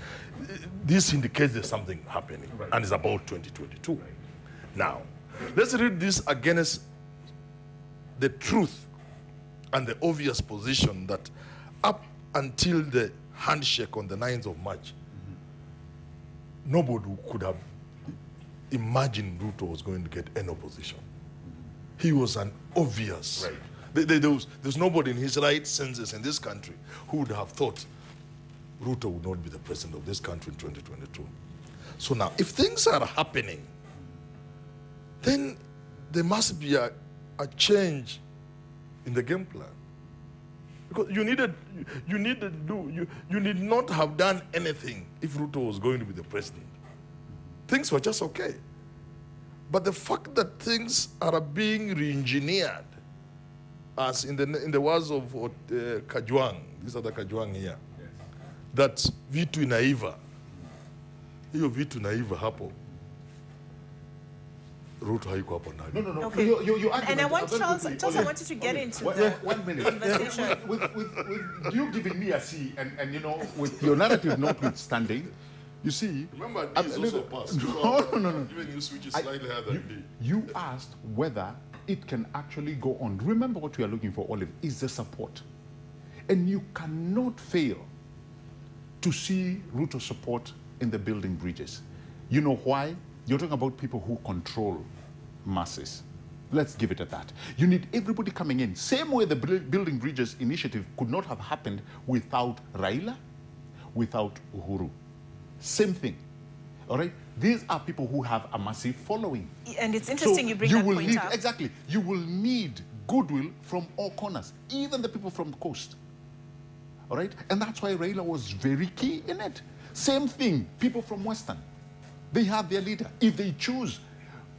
This indicates there's something happening, and it's about 2022. Right. Now, let's read this against the truth and the obvious position that up until the handshake on the 9th of March, nobody could have imagined Ruto was going to get any opposition. He was an obvious. Right. There's nobody in his right senses in this country who would have thought Ruto would not be the president of this country in 2022. So now, if things are happening, then there must be a change in the game plan. Because you need not have done anything if Ruto was going to be the president. Things were just okay. But the fact that things are being re-engineered, as in the words of Kajwang, these are the Kajwang here, yes, that vitu inaiva, hiyo vitu naiva hapo, Ruto haiko hapo ndani. No. Okay. You and I want Charles, I wanted to get into the 1 minute. conversation. with you giving me a C, and you know, with your narrative notwithstanding, you see. Remember, D is also passed. No. Even you switch it slightly higher than D. You asked whether it can actually go on. Remember what we are looking for, Olive, is the support. And you cannot fail to see Ruto support in the building bridges. You know why? You're talking about people who control masses. Let's give it at that. You need everybody coming in. Same way the Building Bridges initiative could not have happened without Raila, without Uhuru. Same thing. All right? These are people who have a massive following. And it's interesting you bring that point up. Exactly. You will need goodwill from all corners, even the people from the coast. All right? And that's why Raila was very key in it. Same thing, people from Western. They have their leader. If they choose,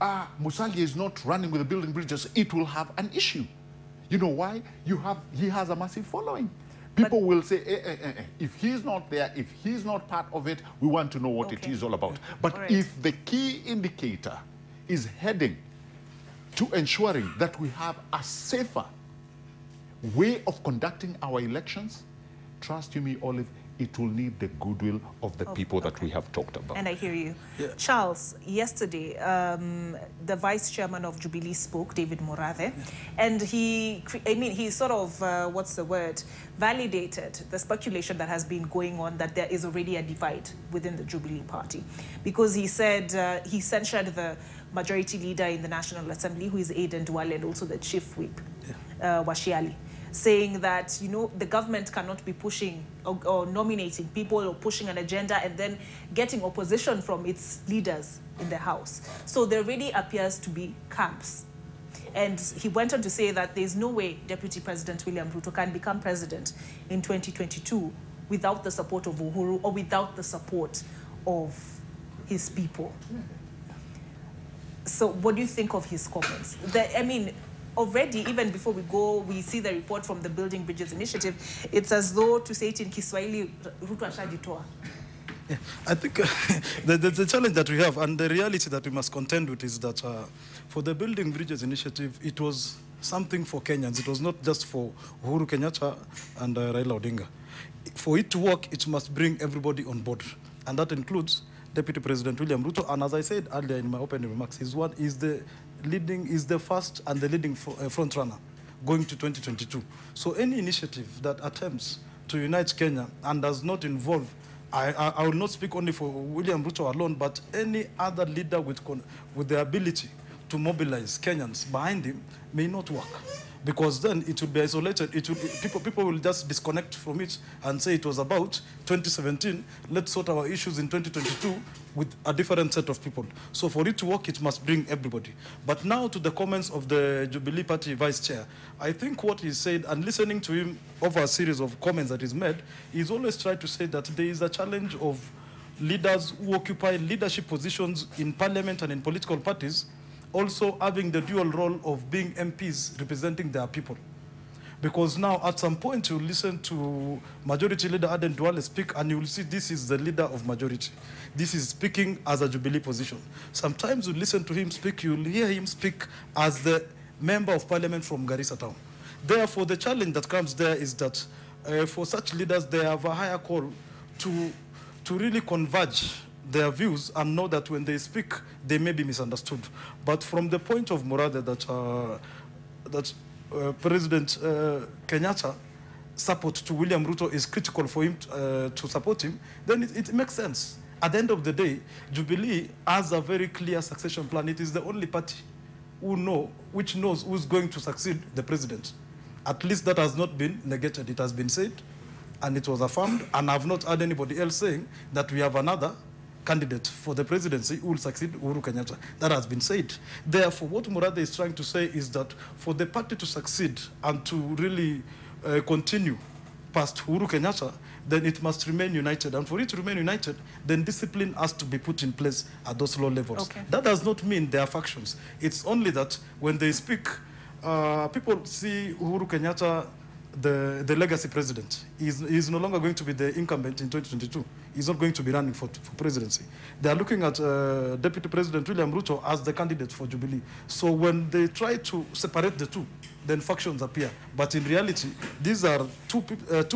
Musalia is not running with the Building Bridges, it will have an issue. You know why? He has a massive following. People will say, if he's not there, if he's not part of it, we want to know what it is all about. But if the key indicator is heading to ensuring that we have a safer way of conducting our elections, trust you me, Olive, it will need the goodwill of the people that we have talked about. And I hear you. Yeah. Charles, yesterday, the vice chairman of Jubilee spoke, David Morathe, and he sort of, validated the speculation that has been going on that there is already a divide within the Jubilee party. Because he said, he censured the majority leader in the National Assembly, who is Aiden Duale, and also the chief whip, Washiali, saying that, you know, the government cannot be pushing or nominating people or pushing an agenda and then getting opposition from its leaders in the House. So there really appears to be camps. And he went on to say that there's no way Deputy President William Ruto can become president in 2022 without the support of Uhuru or without the support of his people. So what do you think of his comments? Already, even before we go, we see the report from the Building Bridges Initiative. It's as though, to say it in Kiswahili, Ruto ashajitoa. Yeah, I think the challenge that we have and the reality that we must contend with is that for the Building Bridges Initiative, it was something for Kenyans. It was not just for Uhuru Kenyatta and Raila Odinga. For it to work, it must bring everybody on board. And that includes Deputy President William Ruto. And as I said earlier in my opening remarks, is the is the first and the leading front runner going to 2022. So any initiative that attempts to unite Kenya and does not involve, I will not speak only for William Ruto alone, but any other leader with the ability to mobilize Kenyans behind him may not work. Because then it will be isolated. People will just disconnect from it and say it was about 2017. Let's sort our issues in 2022 with a different set of people. So for it to work, it must bring everybody. But now to the comments of the Jubilee Party Vice Chair. I think what he said, and listening to him over a series of comments that he's made, he's always tried to say that there is a challenge of leaders who occupy leadership positions in parliament and in political parties also having the dual role of being MPs representing their people. Because now, at some point, you listen to Majority Leader Aden Duale speak, and you will see this is the leader of majority. This is speaking as a Jubilee position. Sometimes you listen to him speak, you'll hear him speak as the member of parliament from Garissa town. Therefore, the challenge that comes there is that for such leaders, they have a higher call to really converge their views and know that when they speak, they may be misunderstood. But from the point of Murade that President Kenyatta support to William Ruto is critical for him to support him, then it makes sense. At the end of the day, Jubilee has a very clear succession plan. It is the only party which knows who's going to succeed the president. At least that has not been negated. It has been said, and it was affirmed, and I've not heard anybody else saying that we have another candidate for the presidency who will succeed Uhuru Kenyatta. That has been said. Therefore, what Murade is trying to say is that for the party to succeed and to really continue past Uhuru Kenyatta, then it must remain united. And for it to remain united, then discipline has to be put in place at those low levels. Okay. That does not mean there are factions. It's only that when they speak, people see Uhuru Kenyatta the legacy president. He's no longer going to be the incumbent in 2022. He's not going to be running for presidency. They are looking at Deputy President William Ruto as the candidate for Jubilee. So when they try to separate the two, then factions appear. But in reality, these are two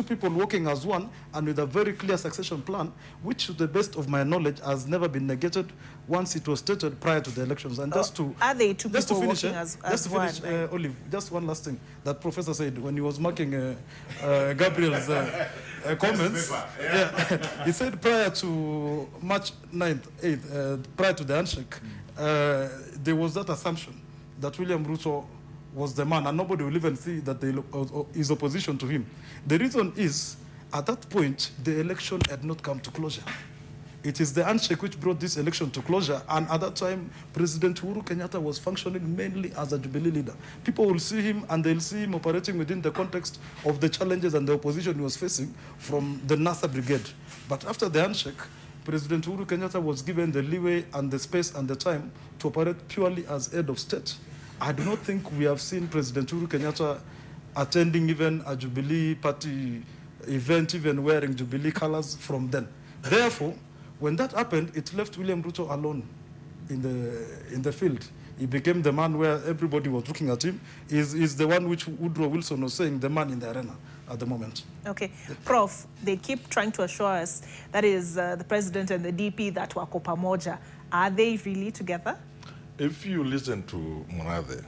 people working as one and with a very clear succession plan, which to the best of my knowledge has never been negated once it was stated prior to the elections. And are they two people working as one? Olive, just one last thing that Professor said when he was marking Gabriel's comments. Yeah. He said prior to March 9th, 8th, prior to the handshake, there was that assumption that William Ruto was the man, and nobody will even see that there is opposition to him. The reason is, at that point, the election had not come to closure. It is the handshake which brought this election to closure, and at that time, President Uhuru Kenyatta was functioning mainly as a Jubilee leader. People will see him, and they'll see him operating within the context of the challenges and the opposition he was facing from the NASA brigade. But after the handshake, President Uhuru Kenyatta was given the leeway and the space and the time to operate purely as head of state. I do not think we have seen President Uhuru Kenyatta attending even a Jubilee party event, even wearing Jubilee colors from then. Therefore, when that happened, it left William Ruto alone in the field. He became the man where everybody was looking at him. He's the one which Woodrow Wilson was saying, the man in the arena at the moment. Okay. Yeah. Prof, they keep trying to assure us that is the president and the DP that wako pamoja. Are they really together? If you listen to Murade,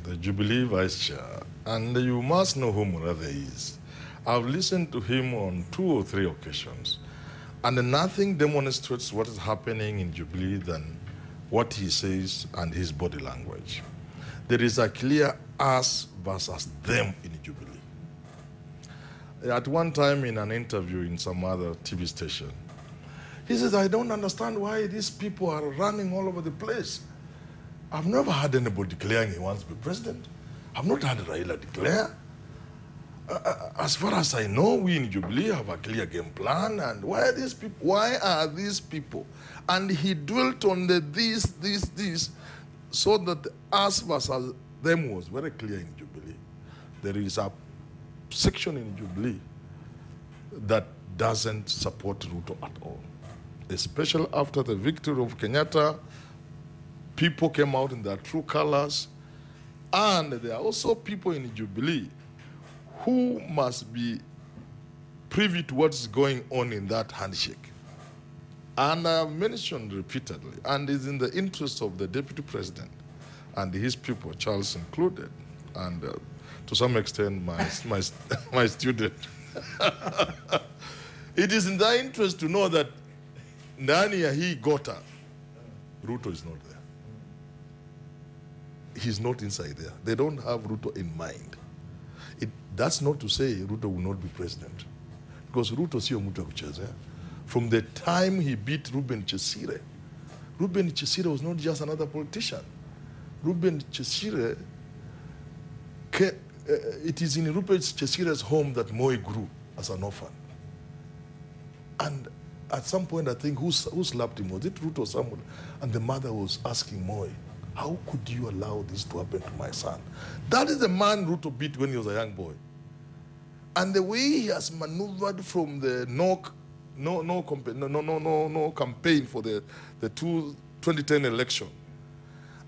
the Jubilee Vice Chair, and you must know who Murade is, I've listened to him on 2 or 3 occasions, and nothing demonstrates what is happening in Jubilee than what he says and his body language. There is a clear us versus them in Jubilee. At one time in an interview in some other TV station, he says, I don't understand why these people are running all over the place. I've never had anybody declaring he wants to be president. I've not had Raila declare. As far as I know, we in Jubilee have a clear game plan. And why are these people? Why are these people? And he dwelt on the this, so that the us versus them was very clear in Jubilee. There is a section in Jubilee that doesn't support Ruto at all, especially after the victory of Kenyatta. People came out in their true colors, and there are also people in Jubilee who must be privy to what's going on in that handshake. And I have mentioned repeatedly, and it's in the interest of the Deputy President and his people, Charles included, and to some extent my student. It is in their interest to know that ndani ya hii gota, Ruto is not there. He's not inside there. They don't have Ruto in mind. That's not to say Ruto will not be president, because Ruto sio mtu wa kuchezea. From the time he beat Reuben Chesire was not just another politician. Reuben Chesire, it is in Reuben Chesire's home that Moi grew as an orphan. And at some point, I think, who slapped him? Was it Ruto or someone? And the mother was asking Moi, how could you allow this to happen to my son? That is the man Ruto beat when he was a young boy. And the way he has maneuvered from the no campaign for the 2010 election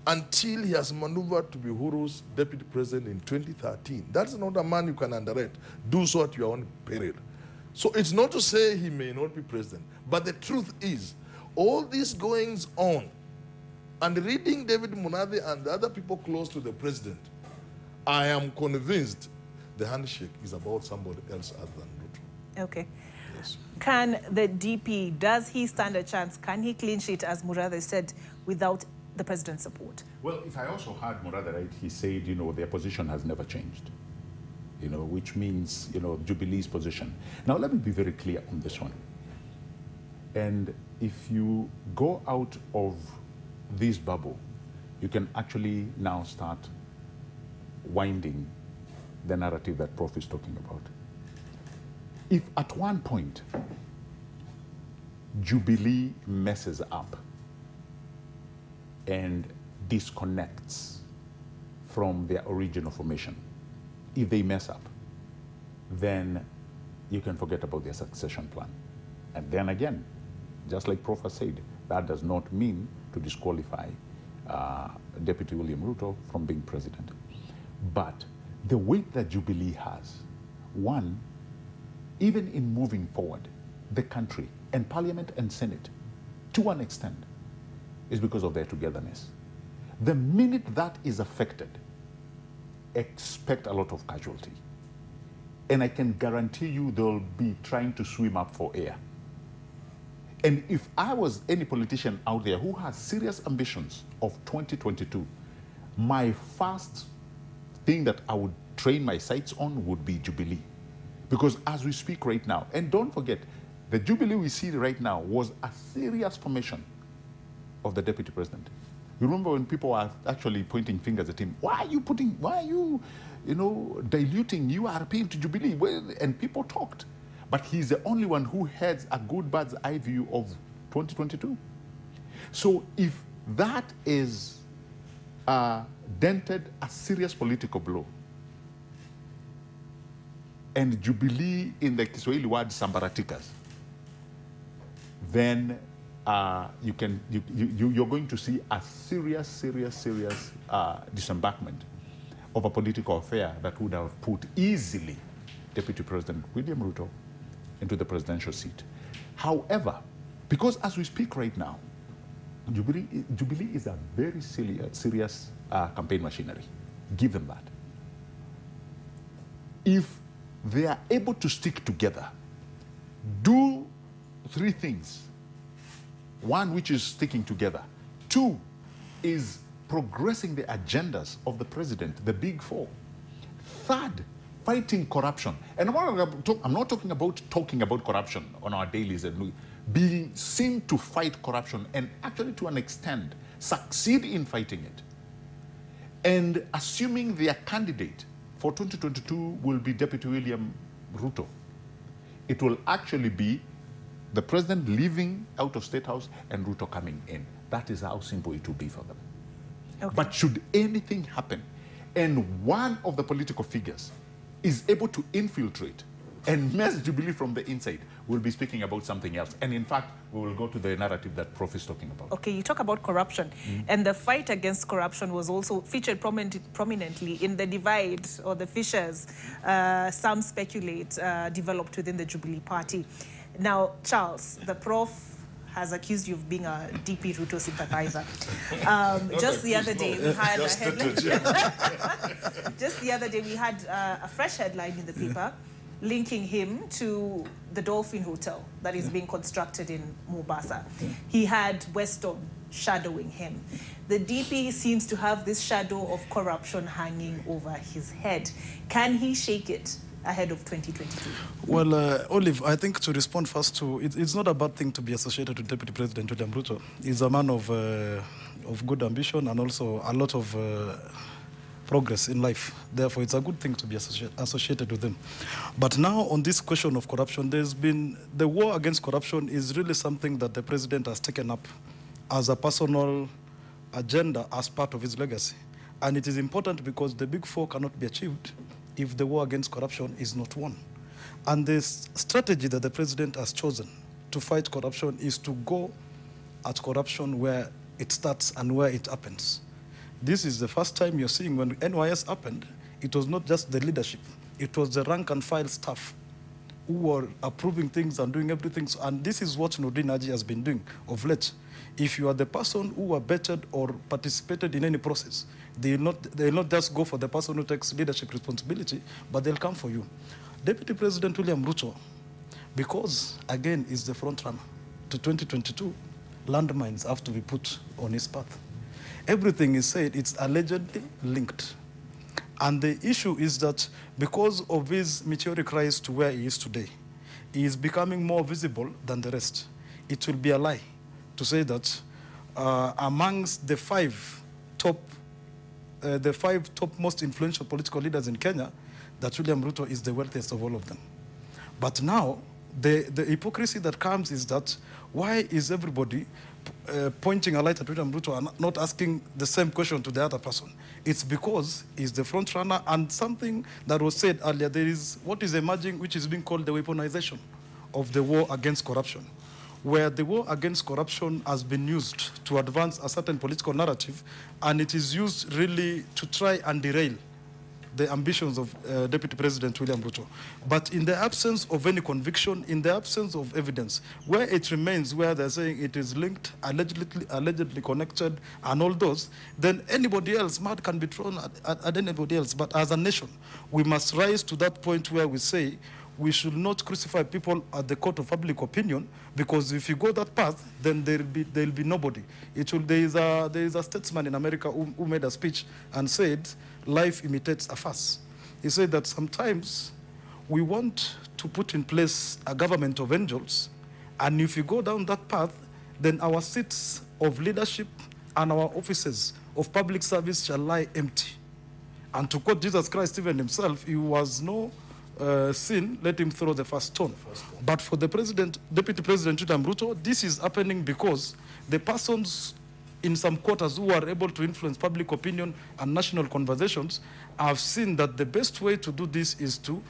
until he has maneuvered to be Uhuru's deputy president in 2013. That's not a man you can underrate. Do so at your own peril. So it's not to say he may not be president, but the truth is, all these goings on, and reading David Munade and the other people close to the president, I am convinced the handshake is about somebody else other than Ruto. Okay. Yes. Can the DP, does he stand a chance? Can he clinch it, as Mudavadi said, without the president's support? Well, if I also heard Mudavadi right, he said, their position has never changed, which means, Jubilee's position. Now, let me be very clear on this one. And if you go out of this bubble, you can actually now start winding the narrative that Prof is talking about. If at one point Jubilee messes up and disconnects from their original formation, if they mess up, then you can forget about their succession plan. And then again, just like Prof has said, that does not mean to disqualify Deputy William Ruto from being president. But the weight that Jubilee has, one, even in moving forward, the country and Parliament and Senate, to an extent, is because of their togetherness. The minute that is affected, expect a lot of casualty. And I can guarantee you they'll be trying to swim up for air. And if I was any politician out there who has serious ambitions of 2022, my first thing that I would train my sights on would be Jubilee. Because as we speak right now, and don't forget, the Jubilee we see right now was a serious formation of the deputy president. You remember when people are actually pointing fingers at him, why are you diluting URP into Jubilee? Well, and people talked. But he's the only one who has a good bird's eye view of 2022. So if that is dented a serious political blow, and Jubilee, in the Kiswahili word, sambaratikas, then you're going to see a serious disembarkment of a political affair that would have put easily Deputy President William Ruto into the presidential seat. However, because as we speak right now, Jubilee is a very serious campaign machinery. Give them that. If they are able to stick together, do three things. One, which is sticking together. Two, is progressing the agendas of the president, the big four. Third, fighting corruption. And I'm not talking about corruption on our dailies and being seen to fight corruption and actually to an extent succeed in fighting it. And assuming their candidate for 2022 will be Deputy William Ruto, it will actually be the president leaving out of State House and Ruto coming in. That is how simple it will be for them. Okay. But should anything happen and one of the political figures is able to infiltrate and mess Jubilee from the inside, we'll be speaking about something else. And in fact, we will go to the narrative that Prof is talking about. Okay, you talk about corruption. And the fight against corruption was also featured prominently in the divide or the fissures, some speculate, developed within the Jubilee party. Now, Charles, the Prof has accused you of being a DP Ruto sympathizer. Just the other day, we had a headline. Just the other day, we had a fresh headline in the paper linking him to the Dolphin Hotel that is being constructed in Mombasa. He had Weston shadowing him. The DP seems to have this shadow of corruption hanging over his head. Can he shake it ahead of 2022? Well, Olive, I think to respond first to, it's not a bad thing to be associated with Deputy President William Ruto. He's a man of good ambition and also a lot of progress in life. Therefore, it's a good thing to be associated with him. But now on this question of corruption, the war against corruption is really something that the president has taken up as a personal agenda as part of his legacy. And it is important because the big four cannot be achieved if the war against corruption is not won. And the strategy that the president has chosen to fight corruption is to go at corruption where it starts and where it happens. This is the first time you're seeing when NYS happened, it was not just the leadership, it was the rank and file staff who were approving things and doing everything. And this is what Nordin Haji has been doing of late. If you are the person who abetted or participated in any process, they will not just go for the person who takes leadership responsibility, but they'll come for you. Deputy President William Ruto, because, again, is the front runner to 2022, landmines have to be put on his path. Everything is said, it's allegedly linked. And the issue is that because of his meteoric rise to where he is today, he is becoming more visible than the rest. It will be a lie to say that amongst the five top most influential political leaders in Kenya, that William Ruto is the wealthiest of all of them. But now, the hypocrisy that comes is that why is everybody pointing a light at William Ruto and not asking the same question to the other person? It's because he's the front runner, and something that was said earlier, there is what is emerging, which is being called the weaponization of the war against corruption, where the war against corruption has been used to advance a certain political narrative, and it is used really to try and derail the ambitions of Deputy President William Ruto. But in the absence of any conviction, in the absence of evidence, where it remains, where they're saying it is linked, allegedly connected, and all those, then anybody else, mud can be thrown at anybody else. But as a nation, we must rise to that point where we say we should not crucify people at the court of public opinion, because if you go that path, then there'll be nobody. There is a statesman in America who made a speech and said, life imitates a farce. He said that sometimes we want to put in place a government of angels, and if you go down that path, then our seats of leadership and our offices of public service shall lie empty. And to quote Jesus Christ even himself, he was no sin, let him throw the first stone. But for the Deputy President William Ruto, this is happening because the persons in some quarters who are able to influence public opinion and national conversations have seen that the best way to do this is to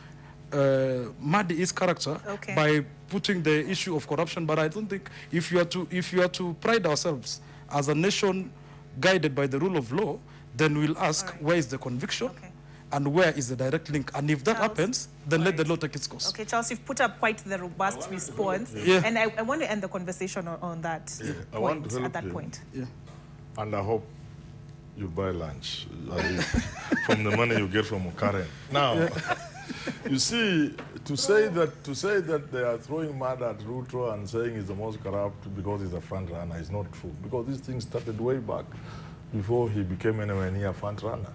muddy his character by putting the issue of corruption. But I don't think if you are to pride ourselves as a nation guided by the rule of law, then we'll ask where is the conviction and where is the direct link. And if that happens, then let the law take its course. Okay, Charles, you've put up quite the robust response. And I want to end the conversation on that point, at that point. And I hope you buy lunch from the money you get from Karen. Now, you see, to say that they are throwing mud at Ruto and saying he's the most corrupt because he's a front runner is not true. Because these things started way back before he became anywhere near front runner.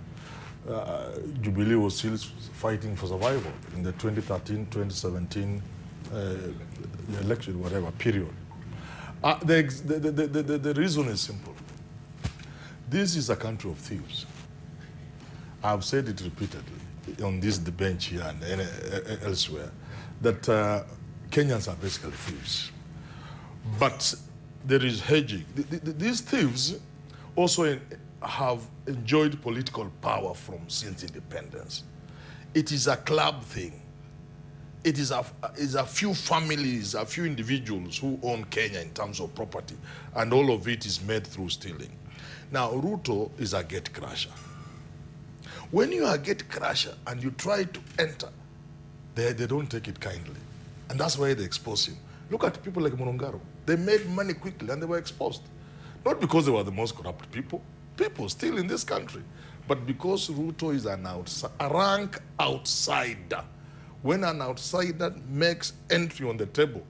Jubilee was still fighting for survival in the 2013-2017 election, whatever, period. The reason is simple. This is a country of thieves. I've said it repeatedly on this bench here and elsewhere, that Kenyans are basically thieves. But there is hedging. These thieves also have enjoyed political power since independence. It is a club thing. It is a few families, a few individuals who own Kenya in terms of property, and all of it is made through stealing. Now, Ruto is a gate crusher. When you are a gate crusher and you try to enter, they don't take it kindly. And that's why they expose him. Look at people like Mulongaro. They made money quickly and they were exposed. Not because they were the most corrupt people still in this country, but because Ruto is a rank outsider. When an outsider makes entry on the table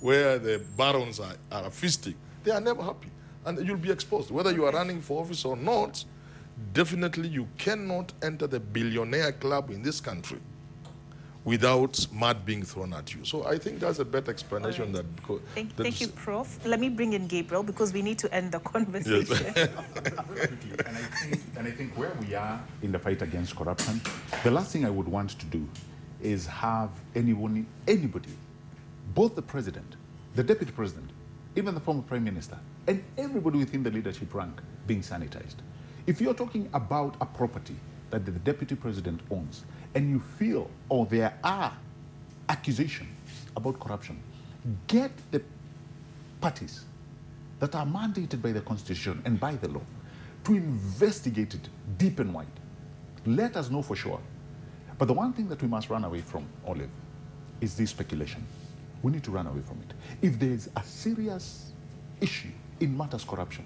where the barons are feasting, they are never happy. And you'll be exposed. Whether you are running for office or not, definitely you cannot enter the billionaire club in this country without mud being thrown at you. So I think that's a better explanation. Right. That thank you, Prof. Let me bring in Gabriel because we need to end the conversation. Yes. and I think where we are in the fight against corruption, the last thing I would want to do is have anybody, both the president, the deputy president, even the former prime minister, and everybody within the leadership rank being sanitized. If you're talking about a property that the deputy president owns, and you feel, or there are accusations about corruption, get the parties that are mandated by the Constitution and by the law to investigate it deep and wide. Let us know for sure. But the one thing that we must run away from, Olive, is this speculation. We need to run away from it. If there is a serious issue in matters corruption,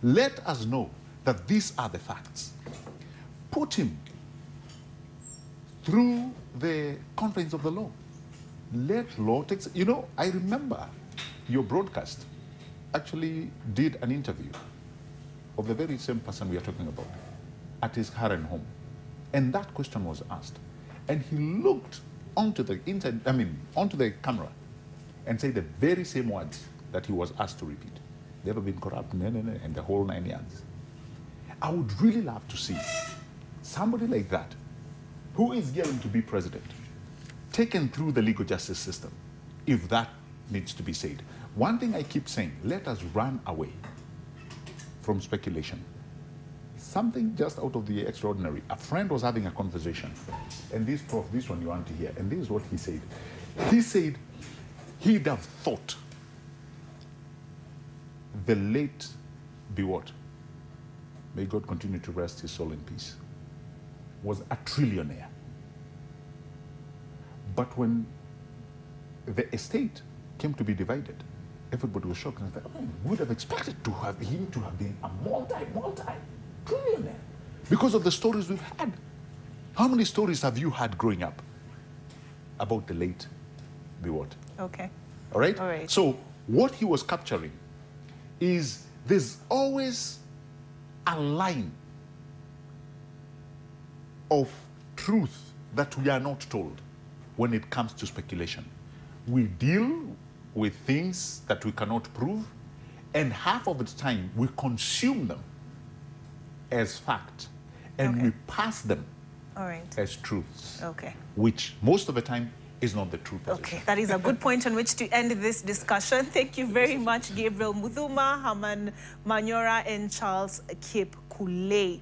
let us know that these are the facts. Put him through the confines of the law. Let law take... You know, I remember your broadcast actually did an interview of the very same person we are talking about at his current home. And that question was asked. And he looked onto the camera and said the very same words that he was asked to repeat. Never been corrupt, and the whole 9 yards. I would really love to see somebody like that, who is going to be president, taken through the legal justice system, if that needs to be said. One thing I keep saying, let us run away from speculation. Something just out of the extraordinary. A friend was having a conversation, and this one you want to hear, and this is what he said. He said he'd have thought the late Biwott, may God continue to rest his soul in peace, was a trillionaire. But when the estate came to be divided, everybody was shocked and said, oh, we would have expected to have him to have been a multi-trillionaire because of the stories we've had. How many stories have you had growing up about the late Biwott? Okay. All right? All right. So what he was capturing is there's always a line of truth that we are not told when it comes to speculation. We deal with things that we cannot prove, and half of the time we consume them as fact, and we pass them as truths, which most of the time is not the true position. Okay, that is a good point on which to end this discussion. Thank you very much, Gabriel Muthuma, Herman Manyora, and Charles Kipkulei.